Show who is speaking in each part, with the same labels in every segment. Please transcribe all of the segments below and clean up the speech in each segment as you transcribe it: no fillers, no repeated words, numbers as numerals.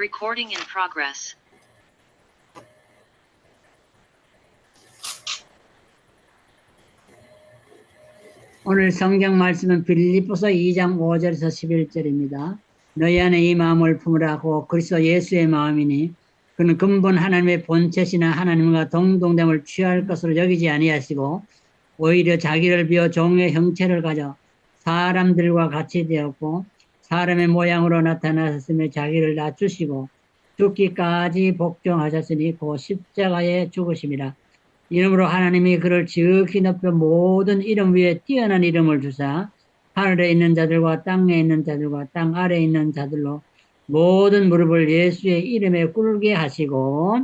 Speaker 1: Recording in progress.
Speaker 2: 오늘 성경 말씀은 빌립보서 2장 5절에서 11절입니다. 너희 안에 이 마음을 품으라고 그리스도 예수의 마음이니 그는 근본 하나님의 본체시나 하나님과 동등됨을 취할 것으로 여기지 아니하시고 오히려 자기를 비워 종의 형체를 가져 사람들과 같이 되었고 사람의 모양으로 나타나셨으며 자기를 낮추시고 죽기까지 복종하셨으니 그 십자가에 죽으심이라. 이름으로 하나님이 그를 지극히 높여 모든 이름 위에 뛰어난 이름을 주사 하늘에 있는 자들과 땅에 있는 자들과 땅 아래에 있는 자들로 모든 무릎을 예수의 이름에 꿇게 하시고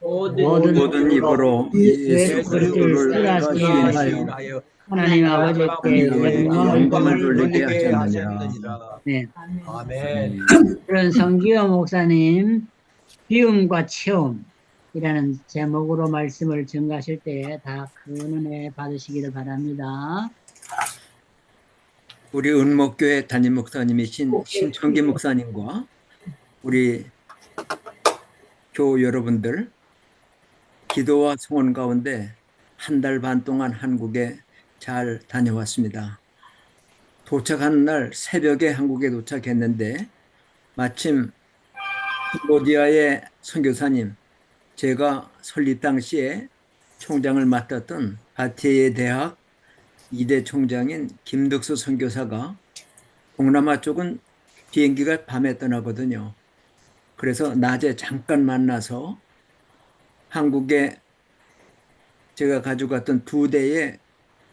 Speaker 3: 모든 입으로 예수 그리스도를 시인하여
Speaker 2: 하나님 아버지께
Speaker 3: 영광을 돌리게 하셨느니라.
Speaker 2: 네.
Speaker 3: 아멘.
Speaker 2: 그런 성기호 목사님 비움과 체험이라는 제목으로 말씀을 전가하실 때 다 큰 은혜 받으시기를 바랍니다.
Speaker 3: 우리 은목교회 담임 목사님이신 신청기 목사님과 우리 교우 여러분들 기도와 소원 가운데 한 달 반 동안 한국에 잘 다녀왔습니다. 도착하는 날 새벽에 한국에 도착했는데 마침 캄보디아의 선교사님, 제가 설립 당시에 총장을 맡았던 바티에 대학 2대 총장인 김덕수 선교사가 동남아 쪽은 비행기가 밤에 떠나거든요. 그래서 낮에 잠깐 만나서 한국에 제가 가지고 갔던 2대의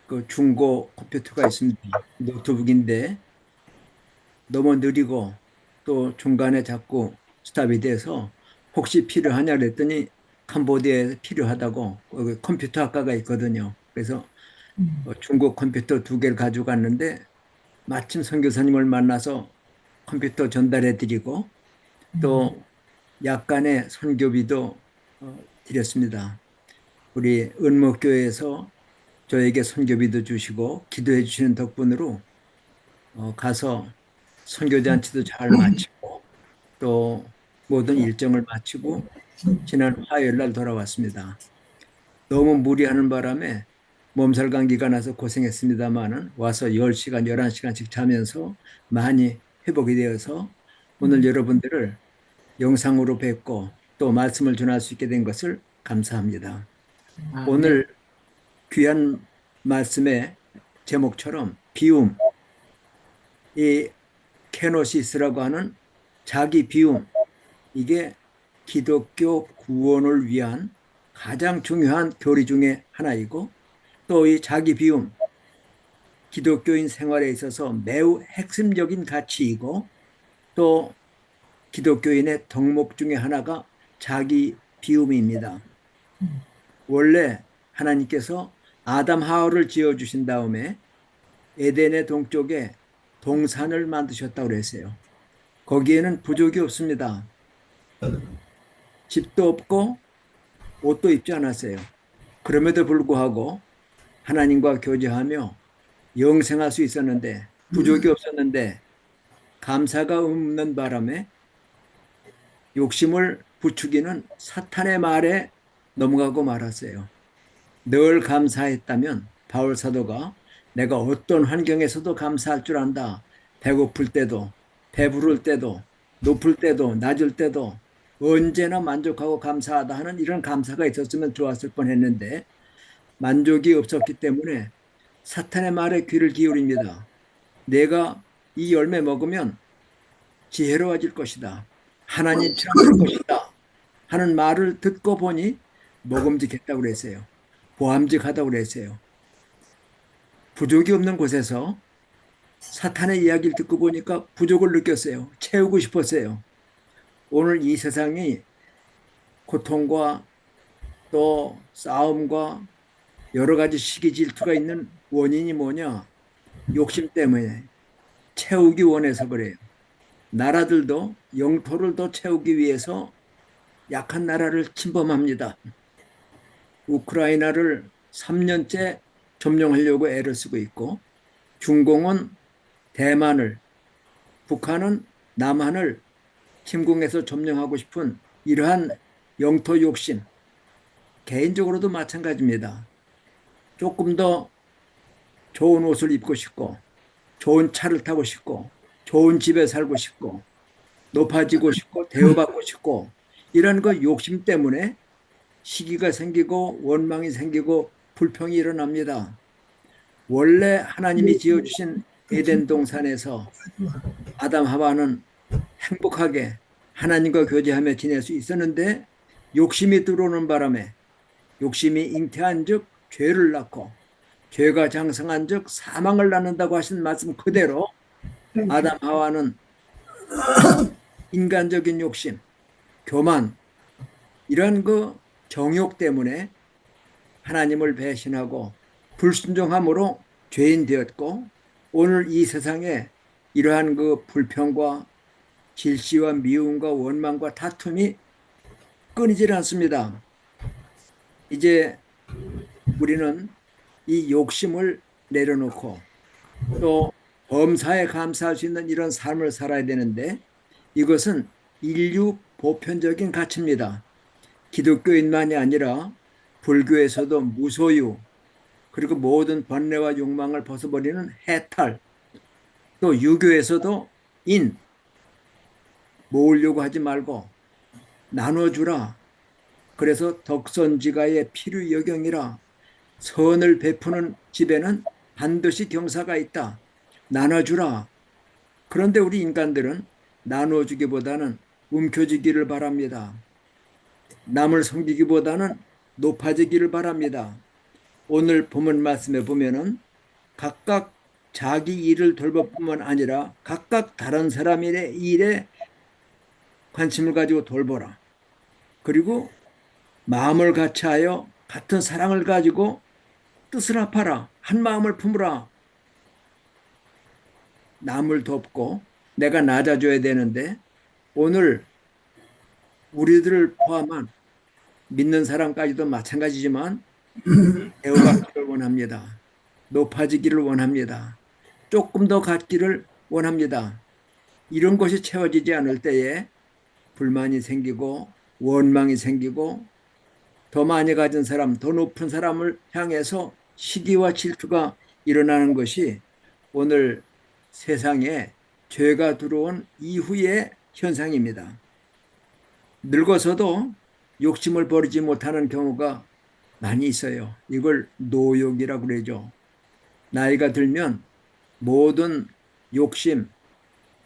Speaker 3: 그 중고 컴퓨터가 있습니다. 노트북인데 너무 느리고 또 중간에 자꾸 스탑이 돼서 혹시 필요하냐 그랬더니 캄보디아에 필요하다고 컴퓨터 학과가 있거든요. 그래서 중고 컴퓨터 2개를 가지고 갔는데 마침 선교사님을 만나서 컴퓨터 전달해 드리고 또 약간의 선교비도 드렸습니다. 우리 은목교회에서 저에게 선교비도 주시고 기도해 주시는 덕분으로 가서 선교잔치도 잘 마치고 또 모든 일정을 마치고 지난 화요일 날 돌아왔습니다. 너무 무리하는 바람에 몸살 감기가 나서 고생했습니다마는 와서 10시간, 11시간씩 자면서 많이 회복이 되어서 오늘 여러분들을 영상으로 뵙고 또 말씀을 전할 수 있게 된 것을 감사합니다. 오늘 귀한 말씀의 제목처럼 비움, 이 케노시스라고 하는 자기 비움, 이게 기독교 구원을 위한 가장 중요한 교리 중에 하나이고 또 이 자기 비움, 기독교인 생활에 있어서 매우 핵심적인 가치이고 또 기독교인의 덕목 중에 하나가 자기 비움입니다. 원래 하나님께서 아담 하와를 지어주신 다음에 에덴의 동쪽에 동산을 만드셨다고 그랬어요. 거기에는 부족이 없습니다. 집도 없고 옷도 입지 않았어요. 그럼에도 불구하고 하나님과 교제하며 영생할 수 있었는데 부족이 없었는데 감사가 없는 바람에 욕심을 부추기는 사탄의 말에 넘어가고 말았어요. 늘 감사했다면 바울 사도가 내가 어떤 환경에서도 감사할 줄 안다. 배고플 때도 배부를 때도 높을 때도 낮을 때도 언제나 만족하고 감사하다 하는 이런 감사가 있었으면 좋았을 뻔했는데 만족이 없었기 때문에 사탄의 말에 귀를 기울입니다. 내가 이 열매 먹으면 지혜로워질 것이다. 하나님처럼 될 것이다. 하는 말을 듣고 보니 먹음직했다고 그랬어요. 보암직하다고 그랬어요. 부족이 없는 곳에서 사탄의 이야기를 듣고 보니까 부족을 느꼈어요. 채우고 싶었어요. 오늘 이 세상이 고통과 또 싸움과 여러 가지 시기 질투가 있는 원인이 뭐냐? 욕심 때문에 채우기 원해서 그래요. 나라들도 영토를 더 채우기 위해서 약한 나라를 침범합니다. 우크라이나를 3년째 점령하려고 애를 쓰고 있고 중공은 대만을, 북한은 남한을 침공해서 점령하고 싶은 이러한 영토 욕심, 개인적으로도 마찬가지입니다. 조금 더 좋은 옷을 입고 싶고, 좋은 차를 타고 싶고, 좋은 집에 살고 싶고, 높아지고 싶고, 대우받고 싶고, 이런 그 욕심 때문에 시기가 생기고 원망이 생기고 불평이 일어납니다. 원래 하나님이 지어주신 에덴 동산에서 아담 하와는 행복하게 하나님과 교제하며 지낼 수 있었는데, 욕심이 들어오는 바람에 욕심이 잉태한 즉 죄를 낳고, 죄가 장성한 즉 사망을 낳는다고 하신 말씀 그대로 아담 하와는 인간적인 욕심, 교만, 이런 그 정욕 때문에 하나님을 배신하고 불순종함으로 죄인 되었고, 오늘 이 세상에 이러한 그 불평과 질시와 미움과 원망과 다툼이 끊이질 않습니다. 이제 우리는 이 욕심을 내려놓고 또 범사에 감사할 수 있는 이런 삶을 살아야 되는데, 이것은 인류 보편적인 가치입니다. 기독교인만이 아니라 불교에서도 무소유, 그리고 모든 번뇌와 욕망을 벗어버리는 해탈, 또 유교에서도 모으려고 하지 말고 나눠주라. 그래서 덕선지가의 필요여경이라, 선을 베푸는 집에는 반드시 경사가 있다. 나눠주라. 그런데 우리 인간들은 나눠주기보다는 움켜쥐기를 바랍니다. 남을 섬기기보다는 높아지기를 바랍니다. 오늘 본문 말씀에 보면은 각각 자기 일을 돌볼 뿐만 아니라 각각 다른 사람의 일에 관심을 가지고 돌보라. 그리고 마음을 같이하여 같은 사랑을 가지고 뜻을 합하라. 한 마음을 품으라. 남을 돕고 내가 낮아져야 되는데, 오늘 우리들을 포함한 믿는 사람까지도 마찬가지지만 대우받기를 원합니다. 높아지기를 원합니다. 조금 더 갖기를 원합니다. 이런 것이 채워지지 않을 때에 불만이 생기고 원망이 생기고, 더 많이 가진 사람, 더 높은 사람을 향해서 시기와 질투가 일어나는 것이 오늘 세상에 죄가 들어온 이후의 현상입니다. 늙어서도 욕심을 버리지 못하는 경우가 많이 있어요. 이걸 노욕이라고 그러죠. 나이가 들면 모든 욕심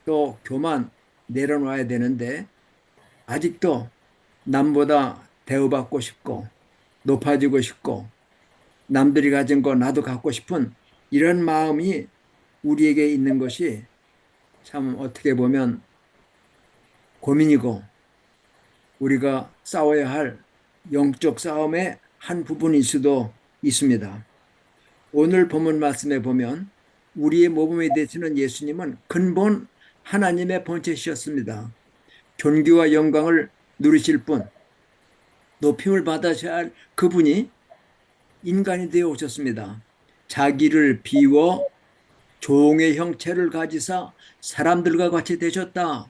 Speaker 3: 또 교만 내려놔야 되는데, 아직도 남보다 대우받고 싶고 높아지고 싶고 남들이 가진 거 나도 갖고 싶은 이런 마음이 우리에게 있는 것이 참 어떻게 보면 고민이고, 우리가 싸워야 할 영적 싸움의 한 부분일 수도 있습니다. 오늘 본문 말씀에 보면 우리의 모범이 되시는 예수님은 근본 하나님의 본체시였습니다. 존귀와 영광을 누리실 분, 높임을 받으셔야 할 그분이 인간이 되어 오셨습니다. 자기를 비워 종의 형체를 가지사 사람들과 같이 되셨다.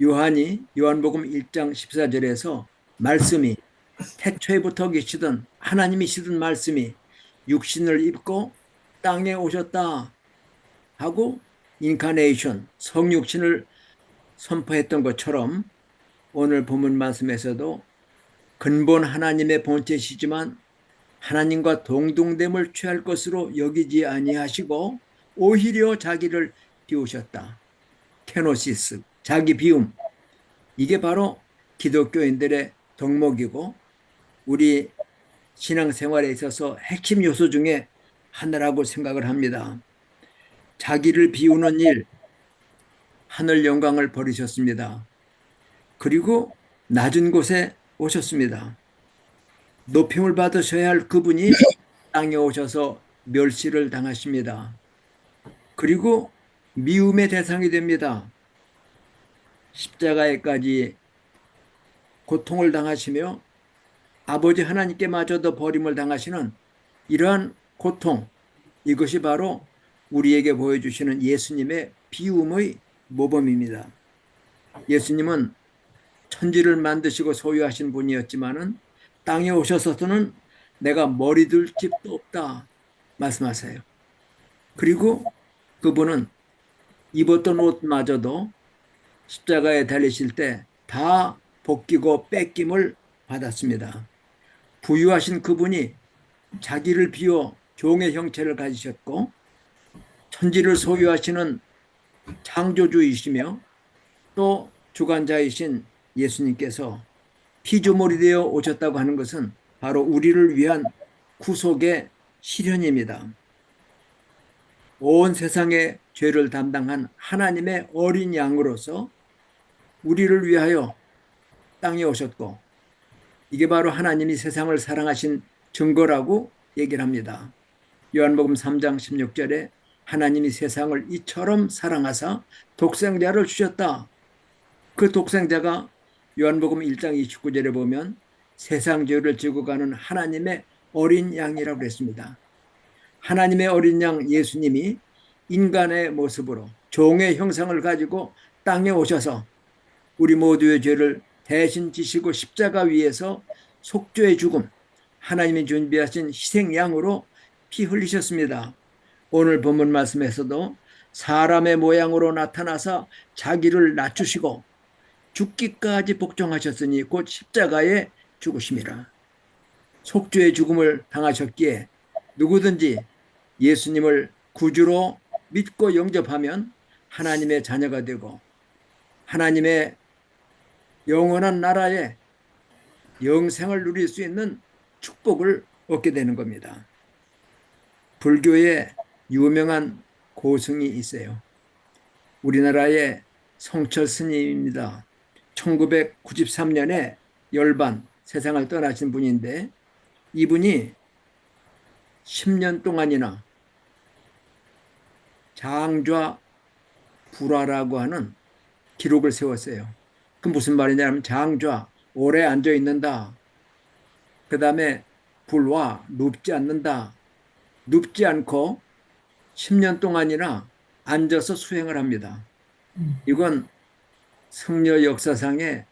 Speaker 3: 요한이 요한복음 1장 14절에서 말씀이 태초에부터 계시던 하나님이시던 말씀이 육신을 입고 땅에 오셨다 하고 인카네이션, 성육신을 선포했던 것처럼, 오늘 본문 말씀에서도 근본 하나님의 본체시지만 하나님과 동등됨을 취할 것으로 여기지 아니하시고 오히려 자기를 비우셨다. 케노시스, 자기 비움. 이게 바로 기독교인들의 덕목이고 우리 신앙생활에 있어서 핵심 요소 중에 하나라고 생각을 합니다. 자기를 비우는 일, 하늘 영광을 버리셨습니다. 그리고 낮은 곳에 오셨습니다. 높임을 받으셔야 할 그분이 땅에 오셔서 멸시를 당하십니다. 그리고 미움의 대상이 됩니다. 십자가에까지 고통을 당하시며 아버지 하나님께마저도 버림을 당하시는 이러한 고통, 이것이 바로 우리에게 보여주시는 예수님의 비움의 모범입니다. 예수님은 천지를 만드시고 소유하신 분이었지만은 땅에 오셔서는 내가 머리 둘 집도 없다 말씀하세요. 그리고 그분은 입었던 옷마저도 십자가에 달리실 때 다 벗기고 뺏김을 받았습니다. 부유하신 그분이 자기를 비워 종의 형체를 가지셨고 천지를 소유하시는 창조주이시며 또 주관자이신 예수님께서 피조물이 되어 오셨다고 하는 것은 바로 우리를 위한 구속의 실현입니다. 온 세상의 죄를 담당한 하나님의 어린 양으로서 우리를 위하여 땅에 오셨고 이게 바로 하나님이 세상을 사랑하신 증거라고 얘기를 합니다. 요한복음 3장 16절에 하나님이 세상을 이처럼 사랑하사 독생자를 주셨다. 그 독생자가 요한복음 1장 29절에 보면 세상 죄를 지고 가는 하나님의 어린 양이라고 했습니다. 하나님의 어린 양 예수님이 인간의 모습으로 종의 형상을 가지고 땅에 오셔서 우리 모두의 죄를 대신 지시고 십자가 위에서 속죄의 죽음, 하나님이 준비하신 희생양으로 피 흘리셨습니다. 오늘 본문 말씀에서도 사람의 모양으로 나타나서 자기를 낮추시고 죽기까지 복종하셨으니 곧 십자가에 죽으심이라. 속죄의 죽음을 당하셨기에 누구든지 예수님을 구주로 믿고 영접하면 하나님의 자녀가 되고 하나님의 영원한 나라에 영생을 누릴 수 있는 축복을 얻게 되는 겁니다. 불교에 유명한 고승이 있어요. 우리나라의 성철 스님입니다. 1993년에 열반 세상을 떠나신 분인데 이분이 10년 동안이나 장좌 불화라고 하는 기록을 세웠어요. 그 무슨 말이냐면 장좌, 오래 앉아 있는다. 그 다음에 불화, 눕지 않는다. 눕지 않고 10년 동안이나 앉아서 수행을 합니다. 이건 성려 역사상의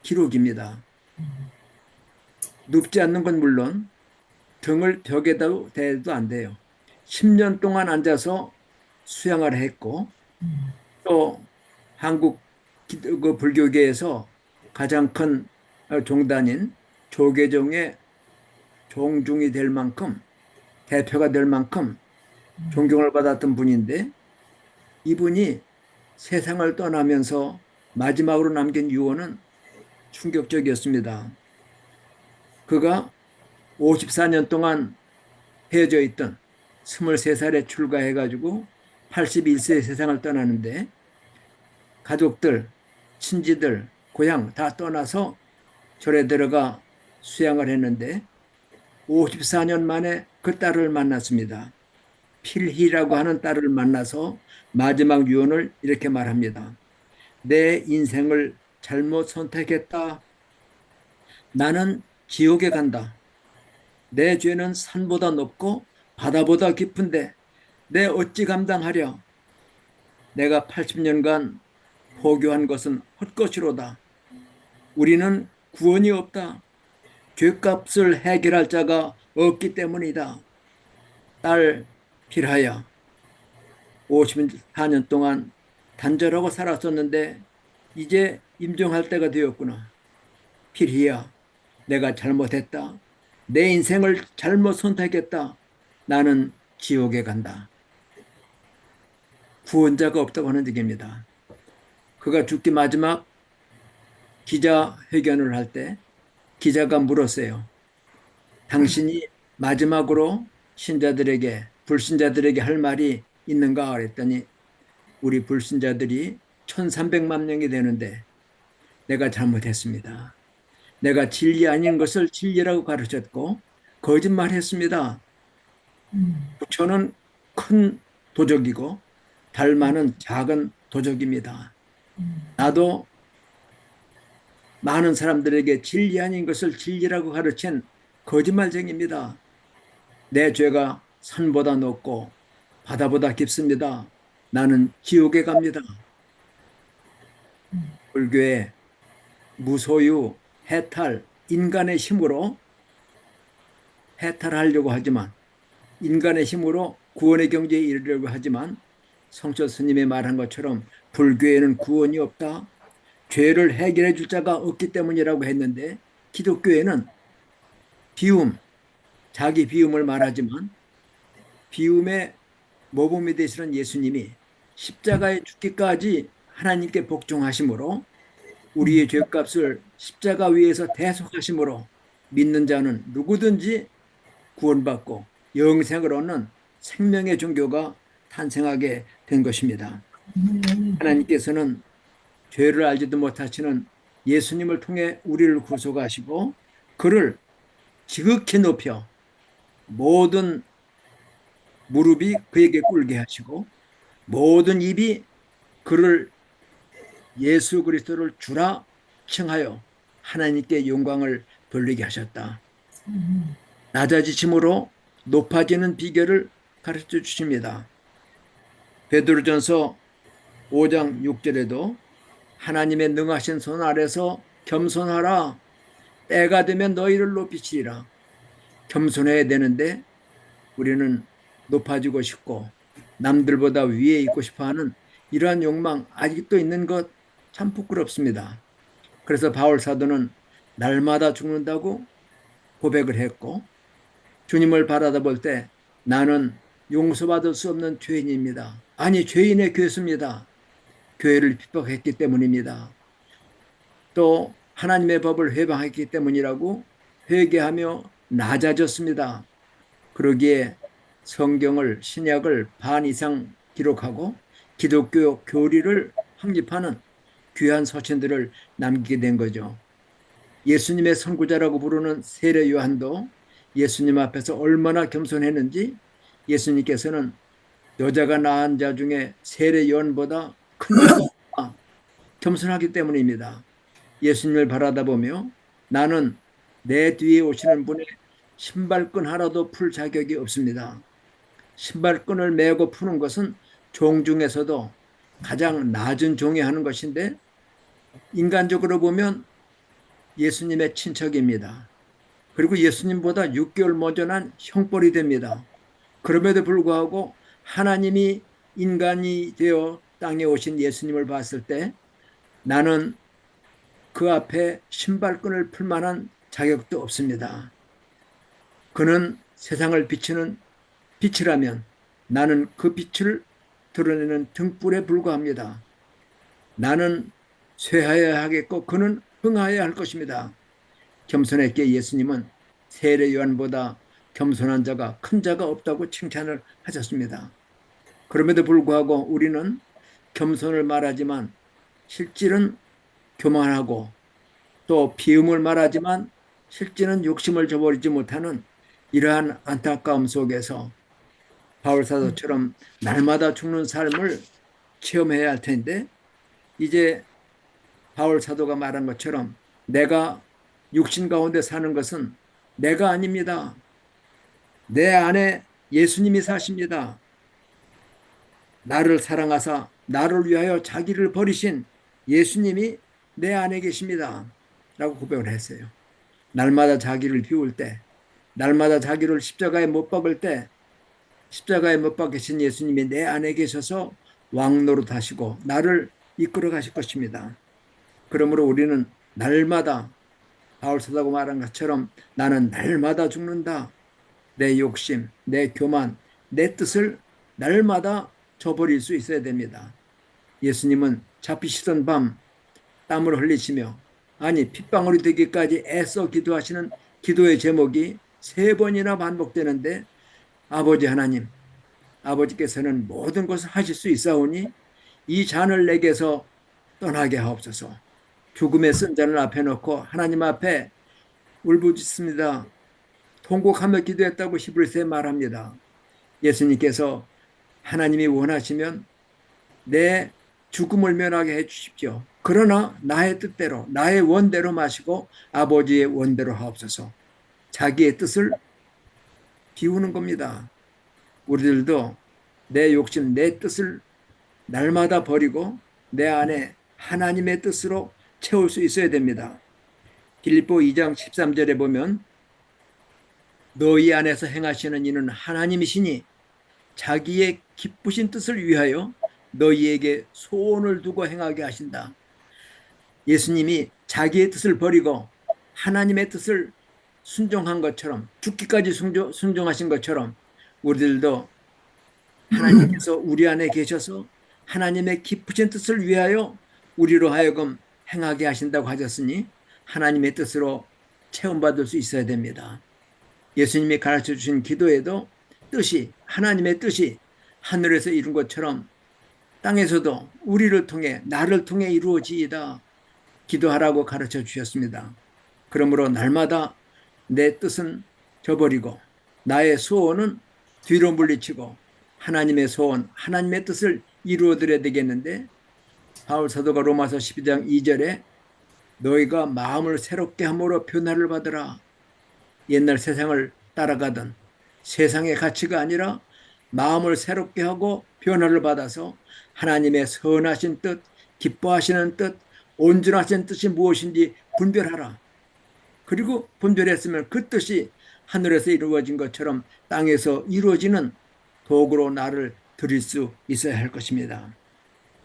Speaker 3: 기록입니다. 눕지 않는 건 물론 등을 벽에다 대도 안 돼요. 10년 동안 앉아서 수양을 했고 또 한국 불교계에서 가장 큰 종단인 조계종의 종중이 될 만큼 대표가 될 만큼 존경을 받았던 분인데 이분이 세상을 떠나면서 마지막으로 남긴 유언은 충격적이었습니다. 그가 54년 동안 헤어져 있던 23살에 출가해가지고 81세에 세상을 떠나는데 가족들, 친지들, 고향 다 떠나서 절에 들어가 수양을 했는데 54년 만에 그 딸을 만났습니다. 필희라고 하는 딸을 만나서 마지막 유언을 이렇게 말합니다. 내 인생을 잘못 선택했다. 나는 지옥에 간다. 내 죄는 산보다 높고 바다보다 깊은데 내 어찌 감당하랴. 내가 80년간 포교한 것은 헛것이로다. 우리는 구원이 없다. 죄값을 해결할 자가 없기 때문이다. 딸 필하야, 54년 동안 단절하고 살았었는데 이제 임종할 때가 되었구나. 필희야, 내가 잘못했다. 내 인생을 잘못 선택했다. 나는 지옥에 간다. 구원자가 없다고 하는 얘기입니다. 그가 죽기 마지막 기자회견을 할 때 기자가 물었어요. 당신이 마지막으로 신자들에게, 불신자들에게 할 말이 있는가 그랬더니 우리 불신자들이 1300만 명이 되는데 내가 잘못했습니다. 내가 진리 아닌 것을 진리라고 가르쳤고 거짓말했습니다. 부처는 큰 도적이고 달마는 작은 도적입니다. 나도 많은 사람들에게 진리 아닌 것을 진리라고 가르친 거짓말쟁이입니다. 내 죄가 산보다 높고 바다보다 깊습니다. 나는 지옥에 갑니다. 불교에 무소유, 해탈, 인간의 힘으로 해탈하려고 하지만, 인간의 힘으로 구원의 경지에 이르려고 하지만, 성철 스님이 말한 것처럼 불교에는 구원이 없다, 죄를 해결해 줄 자가 없기 때문이라고 했는데, 기독교에는 비움, 자기 비움을 말하지만 비움의 모범이 되시는 예수님이 십자가에 죽기까지 하나님께 복종하심으로 우리의 죄값을 십자가 위에서 대속하심으로 믿는 자는 누구든지 구원받고 영생을 얻는 생명의 종교가 탄생하게 된 것입니다. 하나님께서는 죄를 알지도 못하시는 예수님을 통해 우리를 구속하시고 그를 지극히 높여 모든 무릎이 그에게 꿇게 하시고 모든 입이 그를 예수 그리스도를 주라 칭하여 하나님께 영광을 돌리게 하셨다. 낮아지심으로 높아지는 비결을 가르쳐 주십니다. 베드로전서 5장 6절에도 하나님의 능하신 손 아래서 겸손하라. 때가 되면 너희를 높이시리라. 겸손해야 되는데 우리는 높아지고 싶고 남들보다 위에 있고 싶어하는 이러한 욕망 아직도 있는 것 참 부끄럽습니다. 그래서 바울 사도는 날마다 죽는다고 고백을 했고 주님을 바라다 볼 때 나는 용서받을 수 없는 죄인입니다. 아니 죄인의 괴수입니다. 교회를 핍박했기 때문입니다. 또 하나님의 법을 회방했기 때문이라고 회개하며 낮아졌습니다. 그러기에 성경을 신약을 반 이상 기록하고 기독교 교리를 확립하는 귀한 서신들을 남기게 된 거죠. 예수님의 선구자라고 부르는 세례 요한도 예수님 앞에서 얼마나 겸손했는지 예수님께서는 여자가 낳은 자 중에 세례 요한보다 큰 자가 겸손하기 때문입니다. 예수님을 바라다 보며 나는 내 뒤에 오시는 분의 신발끈 하나도 풀 자격이 없습니다. 신발끈을 메고 푸는 것은 종 중에서도 가장 낮은 종이 하는 것인데 인간적으로 보면 예수님의 친척입니다. 그리고 예수님보다 6개월 먼저난 형벌이 됩니다. 그럼에도 불구하고 하나님이 인간이 되어 땅에 오신 예수님을 봤을 때 나는 그 앞에 신발끈을 풀 만한 자격도 없습니다. 그는 세상을 비추는 빛이라면 나는 그 빛을 드러내는 등불에 불과합니다. 나는 쇠하여야 하겠고 그는 흥하여야 할 것입니다. 겸손했기에 예수님은 세례 요한보다 겸손한 자가 큰 자가 없다고 칭찬을 하셨습니다. 그럼에도 불구하고 우리는 겸손을 말하지만 실질은 교만하고 또 비음을 말하지만 실질은 욕심을 저버리지 못하는 이러한 안타까움 속에서 바울 사도처럼 날마다 죽는 삶을 체험해야 할 텐데 이제 바울 사도가 말한 것처럼 내가 육신 가운데 사는 것은 내가 아닙니다. 내 안에 예수님이 사십니다. 나를 사랑하사 나를 위하여 자기를 버리신 예수님이 내 안에 계십니다. 라고 고백을 했어요. 날마다 자기를 비울 때, 날마다 자기를 십자가에 못 박을 때 십자가에 못 박으신 예수님이 내 안에 계셔서 왕노릇하시고 나를 이끌어 가실 것입니다. 그러므로 우리는 날마다 바울 사도가 말한 것처럼 나는 날마다 죽는다. 내 욕심, 내 교만, 내 뜻을 날마다 저버릴 수 있어야 됩니다. 예수님은 잡히시던 밤 땀을 흘리시며 아니 핏방울이 되기까지 애써 기도하시는 기도의 제목이 3번이나 반복되는데 아버지 하나님, 아버지께서는 모든 것을 하실 수 있사오니 이 잔을 내게서 떠나게 하옵소서. 죽음의 쓴 잔을 앞에 놓고 하나님 앞에 울부짖습니다. 통곡하며 기도했다고 히브리서에 말합니다. 예수님께서 하나님이 원하시면 내 죽음을 면하게 해 주십시오. 그러나 나의 뜻대로 나의 원대로 마시고 아버지의 원대로 하옵소서. 자기의 뜻을 비우는 겁니다. 우리들도 내 욕심, 내 뜻을 날마다 버리고 내 안에 하나님의 뜻으로 채울 수 있어야 됩니다. 빌립보 2장 13절에 보면 너희 안에서 행하시는 이는 하나님이시니 자기의 기쁘신 뜻을 위하여 너희에게 소원을 두고 행하게 하신다. 예수님이 자기의 뜻을 버리고 하나님의 뜻을 순종한 것처럼, 죽기까지 순종하신 것처럼 우리들도 하나님께서 우리 안에 계셔서 하나님의 기쁘신 뜻을 위하여 우리로 하여금 행하게 하신다고 하셨으니 하나님의 뜻으로 체험받을 수 있어야 됩니다. 예수님이 가르쳐 주신 기도에도 하나님의 뜻이 하늘에서 이룬 것처럼 땅에서도 우리를 통해, 나를 통해 이루어지이다 기도하라고 가르쳐 주셨습니다. 그러므로 날마다 내 뜻은 저버리고 나의 소원은 뒤로 물리치고 하나님의 소원, 하나님의 뜻을 이루어드려야 되겠는데, 바울 사도가 로마서 12장 2절에 너희가 마음을 새롭게 함으로 변화를 받으라. 옛날 세상을 따라가던 세상의 가치가 아니라 마음을 새롭게 하고 변화를 받아서 하나님의 선하신 뜻, 기뻐하시는 뜻, 온전하신 뜻이 무엇인지 분별하라. 그리고 분별했으면 그 뜻이 하늘에서 이루어진 것처럼 땅에서 이루어지는 도구로 나를 드릴 수 있어야 할 것입니다.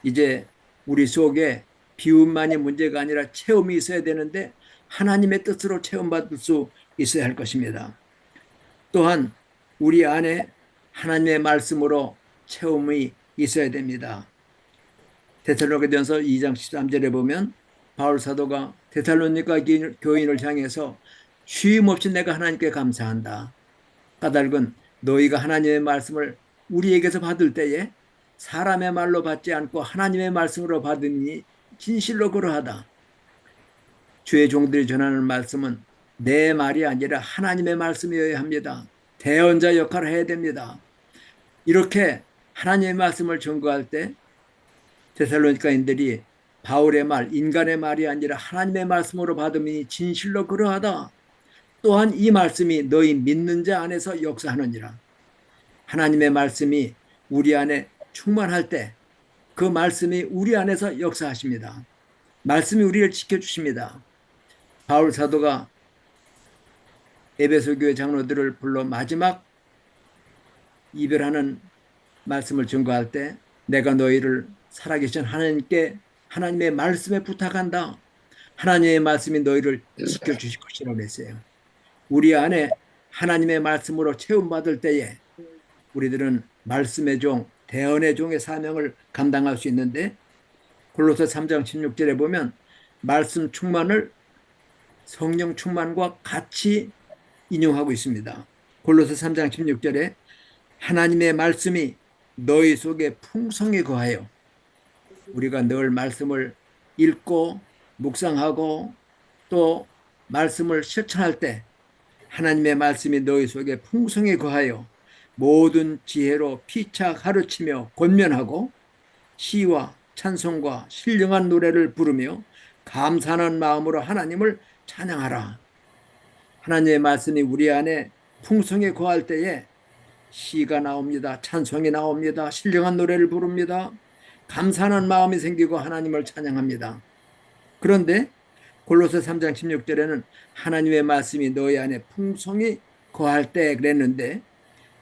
Speaker 3: 이제 우리 속에 비움만이 문제가 아니라 체험이 있어야 되는데 하나님의 뜻으로 체험받을 수 있어야 할 것입니다. 또한 우리 안에 하나님의 말씀으로 체험이 있어야 됩니다. 데살로니가전서 2장 13절에 보면 바울 사도가 데살로니가 교인을 향해서 쉼 없이 내가 하나님께 감사한다. 까닭은 너희가 하나님의 말씀을 우리에게서 받을 때에 사람의 말로 받지 않고 하나님의 말씀으로 받으니 진실로 그러하다. 주의 종들이 전하는 말씀은 내 말이 아니라 하나님의 말씀이어야 합니다. 대언자 역할을 해야 됩니다. 이렇게 하나님의 말씀을 전거할 때 데살로니가인들이 바울의 말, 인간의 말이 아니라 하나님의 말씀으로 받음이 진실로 그러하다. 또한 이 말씀이 너희 믿는 자 안에서 역사하느니라. 하나님의 말씀이 우리 안에 충만할 때 그 말씀이 우리 안에서 역사하십니다. 말씀이 우리를 지켜주십니다. 바울 사도가 에베소 교회 장로들을 불러 마지막 이별하는 말씀을 증거할 때 내가 너희를 살아계신 하나님께 하나님의 말씀에 부탁한다. 하나님의 말씀이 너희를 지켜주실 것이라고 했어요. 우리 안에 하나님의 말씀으로 체험받을 때에 우리들은 말씀의 종, 대언의 종의 사명을 감당할 수 있는데 골로새 3장 16절에 보면 말씀 충만을 성령 충만과 같이 인용하고 있습니다. 골로새 3장 16절에 하나님의 말씀이 너희 속에 풍성히 거하여, 우리가 늘 말씀을 읽고 묵상하고 또 말씀을 실천할 때 하나님의 말씀이 너희 속에 풍성히 거하여 모든 지혜로 피차 가르치며 권면하고 시와 찬송과 신령한 노래를 부르며 감사하는 마음으로 하나님을 찬양하라. 하나님의 말씀이 우리 안에 풍성히 거할 때에 시가 나옵니다. 찬송이 나옵니다. 신령한 노래를 부릅니다. 감사하는 마음이 생기고 하나님을 찬양합니다. 그런데 골로새 3장 16절에는 하나님의 말씀이 너희 안에 풍성히 거할 때 그랬는데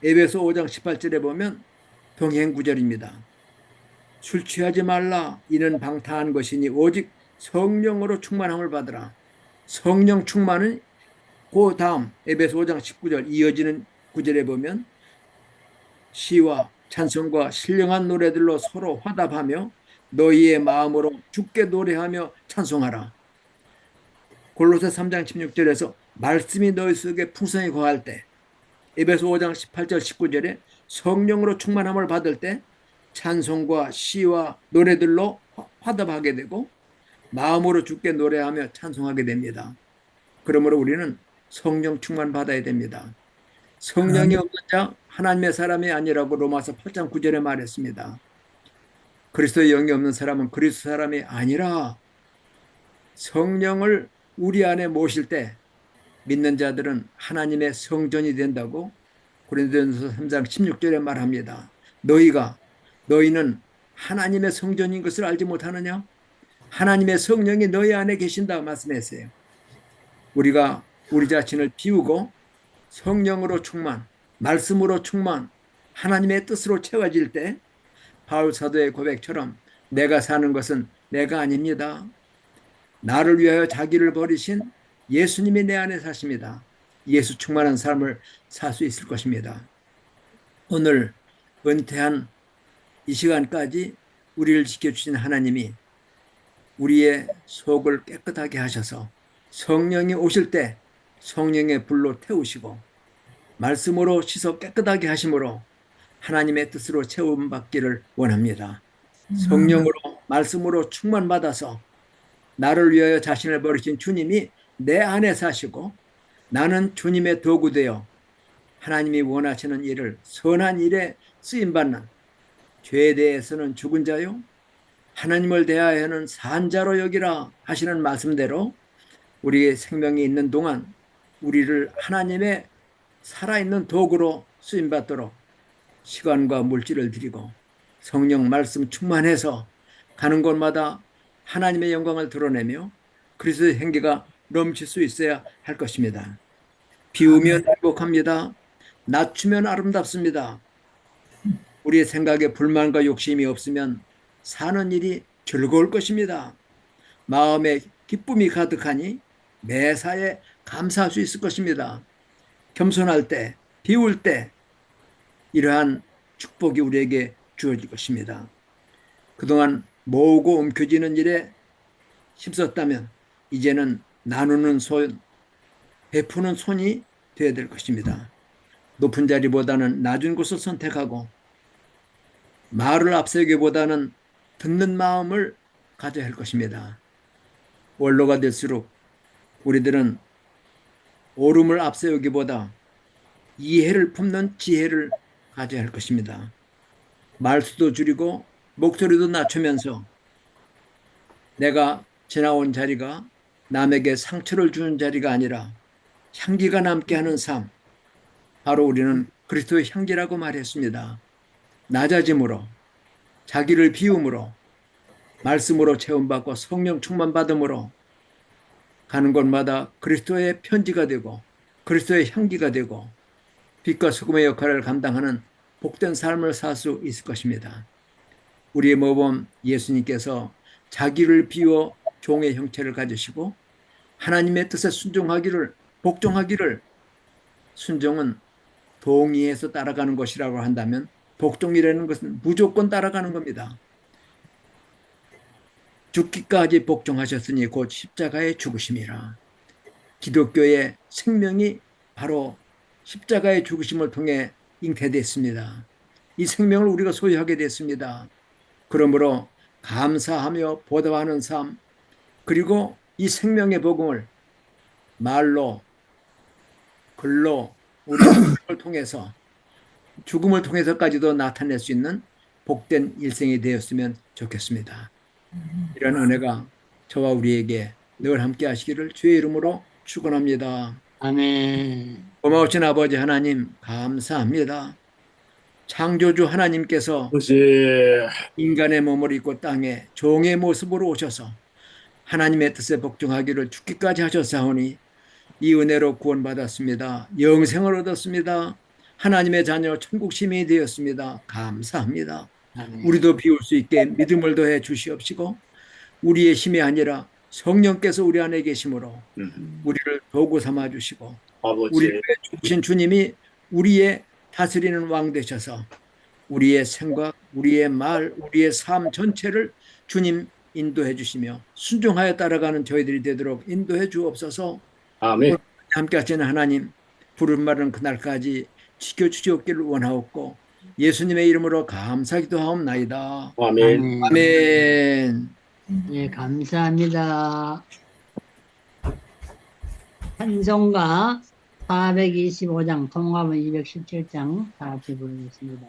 Speaker 3: 에베소 5장 18절에 보면 동행 구절입니다. 술 취하지 말라. 이는 방탕한 것이니 오직 성령으로 충만함을 받으라. 성령 충만은 그 다음 에베소 5장 19절 이어지는 구절에 보면 시와 찬송과 신령한 노래들로 서로 화답하며 너희의 마음으로 주께 노래하며 찬송하라. 골로새 3장 16절에서 말씀이 너희 속에 풍성히 거할 때, 에베소 5장 18절 19절에 성령으로 충만함을 받을 때 찬송과 시와 노래들로 화답하게 되고 마음으로 주께 노래하며 찬송하게 됩니다. 그러므로 우리는 성령 충만 받아야 됩니다. 성령이 없는 자 하나님의 사람이 아니라고 로마서 8장 9절에 말했습니다. 그리스도의 영이 없는 사람은 그리스도 사람이 아니라, 성령을 우리 안에 모실 때 믿는 자들은 하나님의 성전이 된다고 고린도전서 3장 16절에 말합니다. 너희는 하나님의 성전인 것을 알지 못하느냐? 하나님의 성령이 너희 안에 계신다고 말씀했어요. 우리가 우리 자신을 비우고 성령으로 충만, 말씀으로 충만, 하나님의 뜻으로 채워질 때 바울 사도의 고백처럼 내가 사는 것은 내가 아닙니다. 나를 위하여 자기를 버리신 예수님이 내 안에 사십니다. 예수 충만한 삶을 살 수 있을 것입니다. 오늘 은퇴한 이 시간까지 우리를 지켜주신 하나님이 우리의 속을 깨끗하게 하셔서 성령이 오실 때 성령의 불로 태우시고 말씀으로 씻어 깨끗하게 하심으로 하나님의 뜻으로 채움받기를 원합니다. 성령으로 말씀으로 충만받아서 나를 위하여 자신을 버리신 주님이 내 안에 사시고 나는 주님의 도구 되어 하나님이 원하시는 일을 선한 일에 쓰임받는 죄에 대해서는 죽은 자요 하나님을 대하여는 산 자로 여기라 하시는 말씀대로 우리의 생명이 있는 동안 우리를 하나님의 살아있는 도구로 쓰임받도록 시간과 물질을 드리고 성령 말씀 충만해서 가는 곳마다 하나님의 영광을 드러내며 그리스도의 행기가 넘칠 수 있어야 할 것입니다. 비우면 행복합니다. 낮추면 아름답습니다. 우리의 생각에 불만과 욕심이 없으면 사는 일이 즐거울 것입니다. 마음에 기쁨이 가득하니 매사에 감사할 수 있을 것입니다. 겸손할 때, 비울 때 이러한 축복이 우리에게 주어질 것입니다. 그동안 모으고 움켜쥐는 일에 힘썼다면 이제는 나누는 손, 베푸는 손이 되어야 될 것입니다. 높은 자리보다는 낮은 곳을 선택하고 말을 앞세우기보다는 듣는 마음을 가져야 할 것입니다. 원로가 될수록 우리들은 옳음을 앞세우기보다 이해를 품는 지혜를 가져야 할 것입니다. 말수도 줄이고 목소리도 낮추면서 내가 지나온 자리가 남에게 상처를 주는 자리가 아니라 향기가 남게 하는 삶, 바로 우리는 그리스도의 향기라고 말했습니다. 낮아짐으로, 자기를 비움으로, 말씀으로 체험받고 성령 충만받음으로 가는 곳마다 그리스도의 편지가 되고 그리스도의 향기가 되고 빛과 소금의 역할을 감당하는 복된 삶을 살 수 있을 것입니다. 우리의 모범 예수님께서 자기를 비워 종의 형체를 가지시고 하나님의 뜻에 순종하기를, 복종하기를, 순종은 동의해서 따라가는 것이라고 한다면 복종이라는 것은 무조건 따라가는 겁니다. 죽기까지 복종하셨으니 곧 십자가의 죽으심이라. 기독교의 생명이 바로 십자가의 죽으심을 통해 잉태됐습니다. 이 생명을 우리가 소유하게 됐습니다. 그러므로 감사하며 보답하는 삶, 그리고 이 생명의 복음을 말로, 글로, 우리의 삶을 통해서 죽음을 통해서까지도 나타낼 수 있는 복된 일생이 되었으면 좋겠습니다. 이런 은혜가 저와 우리에게 늘 함께 하시기를 주의 이름으로 축원합니다.
Speaker 2: 아멘.
Speaker 3: 고마우신 아버지 하나님 감사합니다. 창조주 하나님께서 인간의 몸을 입고 땅에 종의 모습으로 오셔서 하나님의 뜻에 복종하기를 죽기까지 하셨사오니 이 은혜로 구원받았습니다. 영생을 얻었습니다. 하나님의 자녀 천국 시민이 되었습니다. 감사합니다.
Speaker 2: 아멘.
Speaker 3: 우리도 비울 수 있게 믿음을 더해 주시옵시고 우리의 힘이 아니라 성령께서 우리 안에 계심으로 우리를 도구 삼아 주시고 우리를 주신 주님이 우리의 다스리는 왕 되셔서 우리의 생각, 우리의 말, 우리의 삶 전체를 주님 인도해 주시며 순종하여 따라가는 저희들이 되도록 인도해 주옵소서.
Speaker 1: 아멘.
Speaker 3: 함께 하시는 하나님 부름받은 그날까지 지켜주시옵기를 원하옵고 예수님의 이름으로 감사기도 하옵나이다.
Speaker 1: 아멘.
Speaker 3: 아멘.
Speaker 2: 네, 감사합니다. 찬송가 425장, 통합은 217장 다 같이 부르겠습니다.